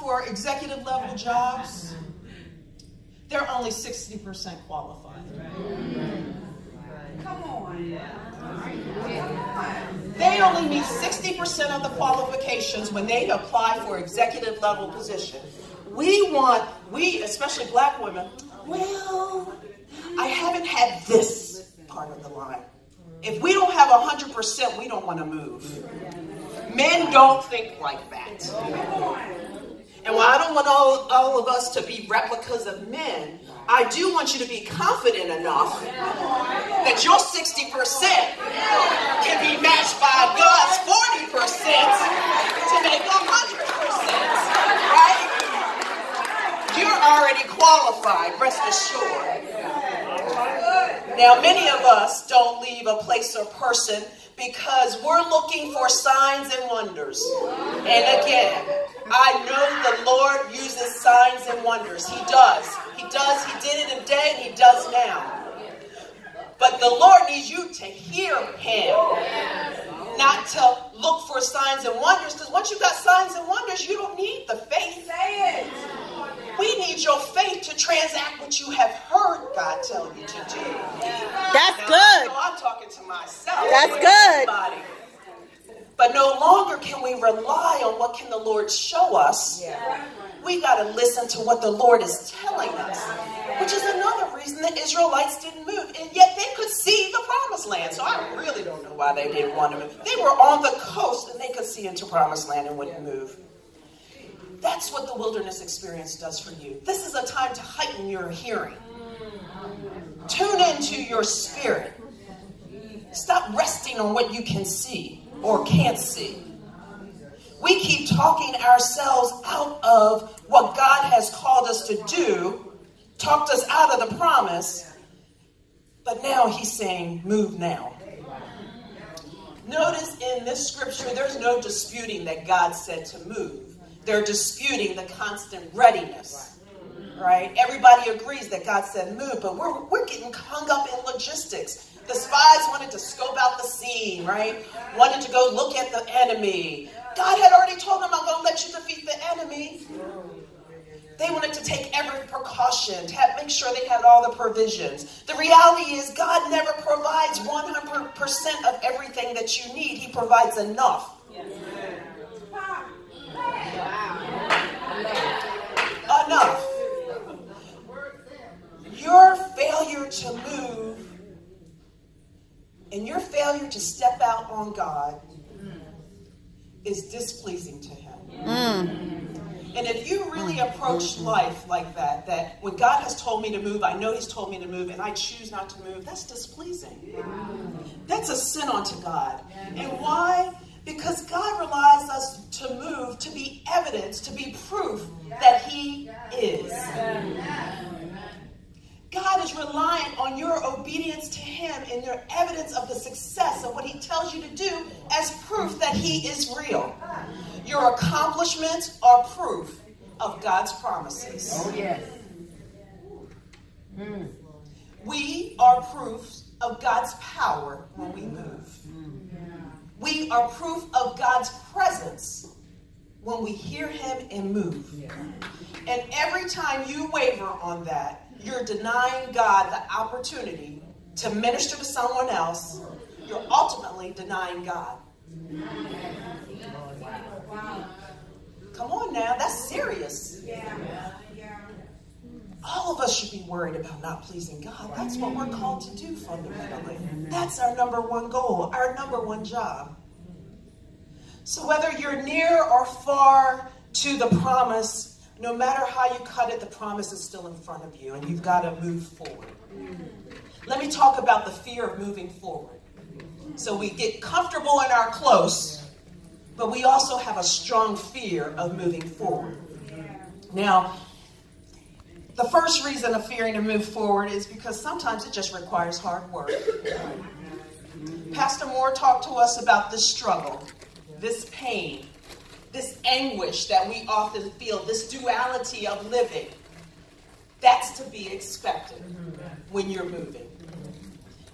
for executive level jobs, they're only 60% qualified. Come on. They only meet 60% of the qualifications when they apply for executive level position. We, especially black women, well, I haven't had this part of the line. If we don't have 100%, we don't want to move. Men don't think like that. And while I don't want all of us to be replicas of men, I do want you to be confident enough that your 60% can be matched by God's 40% to make 100%, right? You're already qualified, rest assured. Now, many of us don't leave a place or person because we're looking for signs and wonders. And again, I know the Lord uses signs and wonders. He does. He does. He did it in day and he does now. But the Lord needs you to hear him, not to look for signs and wonders, because once you've got signs and wonders, you don't need the faith. Say it. We need your faith to transact what you have heard God tell you to do. That's now, good. I'm talking to myself. That's good. Everybody. But no longer can we rely on what can the Lord show us. Yeah. We got to listen to what the Lord is telling us, which is another reason the Israelites didn't move. And yet they could see the promised land. So I really don't know why they didn't want to move. They were on the coast and they could see into promised land and wouldn't move. That's what the wilderness experience does for you. This is a time to heighten your hearing. Tune into your spirit. Stop resting on what you can see or can't see. We keep talking ourselves out of what God has called us to do, talked us out of the promise, but now he's saying, move now. Notice in this scripture, there's no disputing that God said to move. They're disputing the constant readiness, right? Everybody agrees that God said move, but we're getting hung up in logistics. The spies wanted to scope out the scene, right? Wanted to go look at the enemy. God had already told them, I'm going to let you defeat the enemy. They wanted to take every precaution, to make sure they had all the provisions. The reality is God never provides 100% of everything that you need. He provides enough. Enough. Your failure to move and your failure to step out on God is displeasing to him. And if you really approach life like that, that when God has told me to move, I know he's told me to move, and I choose not to move, that's displeasing. That's a sin unto God. And why? Because God relies us to move, to be evidence, to be proof that he is. God is relying on your obedience to him and your evidence of the success of what he tells you to do as proof that he is real. Your accomplishments are proof of God's promises. Oh, yes. We are proofs of God's power when we move. We are proof of God's presence when we hear him and move. And every time you waver on that, you're denying God the opportunity to minister to someone else. You're ultimately denying God. Come on now, that's serious. All of us should be worried about not pleasing God. That's what we're called to do fundamentally. That's our number one goal, our number one job. So whether you're near or far to the promise, no matter how you cut it, the promise is still in front of you, and you've got to move forward. Let me talk about the fear of moving forward. So we get comfortable in our close, but we also have a strong fear of moving forward. Now, the first reason of fearing to move forward is because sometimes it just requires hard work. Pastor Moore talked to us about this struggle, this pain, this anguish that we often feel, this duality of living. That's to be expected when you're moving.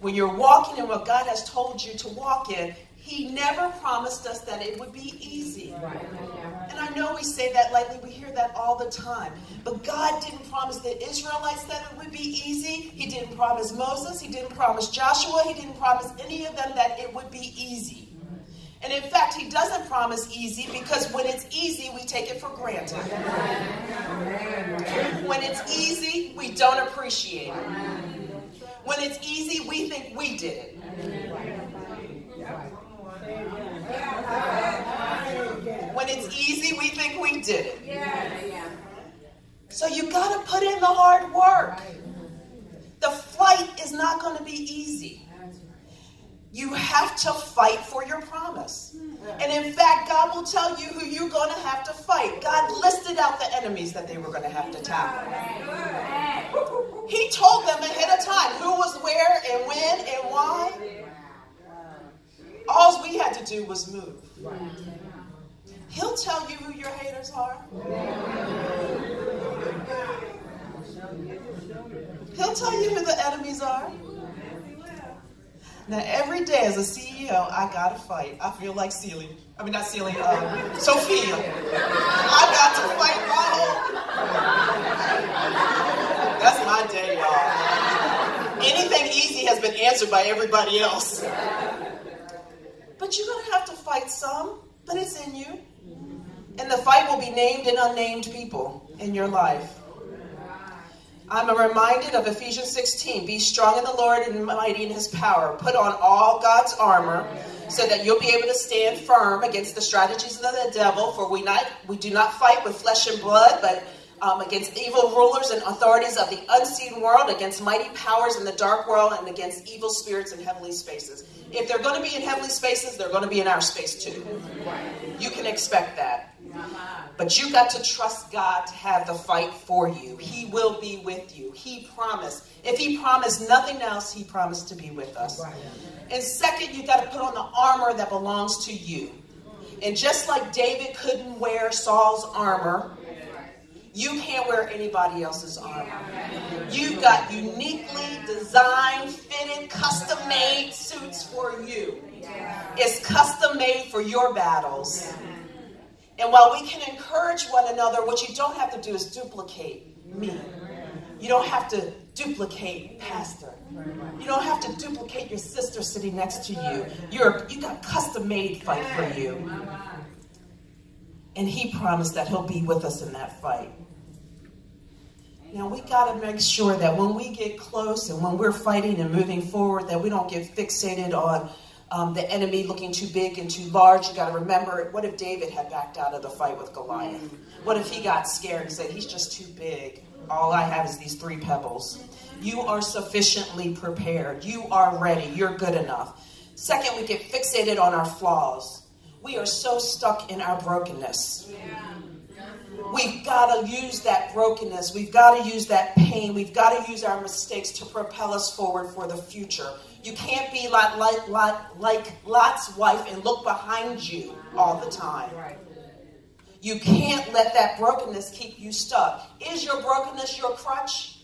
When you're walking in what God has told you to walk in, He never promised us that it would be easy. And I know we say that lightly, we hear that all the time. But God didn't promise the Israelites that it would be easy. He didn't promise Moses. He didn't promise Joshua. He didn't promise any of them that it would be easy. And in fact, he doesn't promise easy because when it's easy, we take it for granted. When it's easy, we don't appreciate it. When it's easy, we think we did it. When it's easy, we think we did it. So you got to put in the hard work. The fight is not going to be easy. You have to fight for your promise. And in fact, God will tell you who you're going to have to fight. God listed out the enemies that they were going to have to tackle. He told them ahead of time who was where and when and why. All we had to do was move. He'll tell you who your haters are. He'll tell you who the enemies are. Now, every day as a CEO, I got to fight. I feel like Sophia. I got to fight my whole. That's my day, y'all. Anything easy has been answered by everybody else. But you're going to have to fight some, but it's in you. And the fight will be named and unnamed people in your life. I'm reminded of Ephesians 16. Be strong in the Lord and mighty in his power. Put on all God's armor so that you'll be able to stand firm against the strategies of the devil. For we do not fight with flesh and blood, but against evil rulers and authorities of the unseen world, against mighty powers in the dark world, and against evil spirits in heavenly spaces. If they're going to be in heavenly spaces, they're going to be in our space too. You can expect that. But you got to trust God to have the fight for you. He will be with you. He promised. If he promised nothing else, he promised to be with us. And second, you got to put on the armor that belongs to you. And just like David couldn't wear Saul's armor, you can't wear anybody else's armor. You've got uniquely designed, fitted, custom-made suits for you. It's custom-made for your battles. And while we can encourage one another, what you don't have to do is duplicate me. You don't have to duplicate Pastor. You don't have to duplicate your sister sitting next to you. You got custom-made fight for you. And he promised that he'll be with us in that fight. Now we got to make sure that when we get close and when we're fighting and moving forward, that we don't get fixated on the enemy looking too big and too large. You got to remember, what if David had backed out of the fight with Goliath? What if he got scared and said, he's just too big. All I have is these 3 pebbles. You are sufficiently prepared. You are ready. You're good enough. Second, we get fixated on our flaws. We are so stuck in our brokenness. We've got to use that brokenness. We've got to use that pain. We've got to use our mistakes to propel us forward for the future. You can't be like Lot's wife and look behind you all the time. You can't let that brokenness keep you stuck. Is your brokenness your crutch?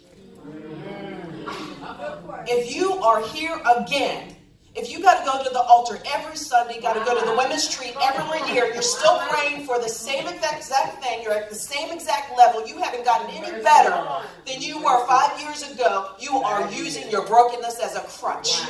If you are here again, if you got to go to the altar every Sunday, got to go to the women's retreat every year, you're still praying for the same exact thing, you're at the same exact level, you haven't gotten any better than you were 5 years ago, you are using your brokenness as a crutch.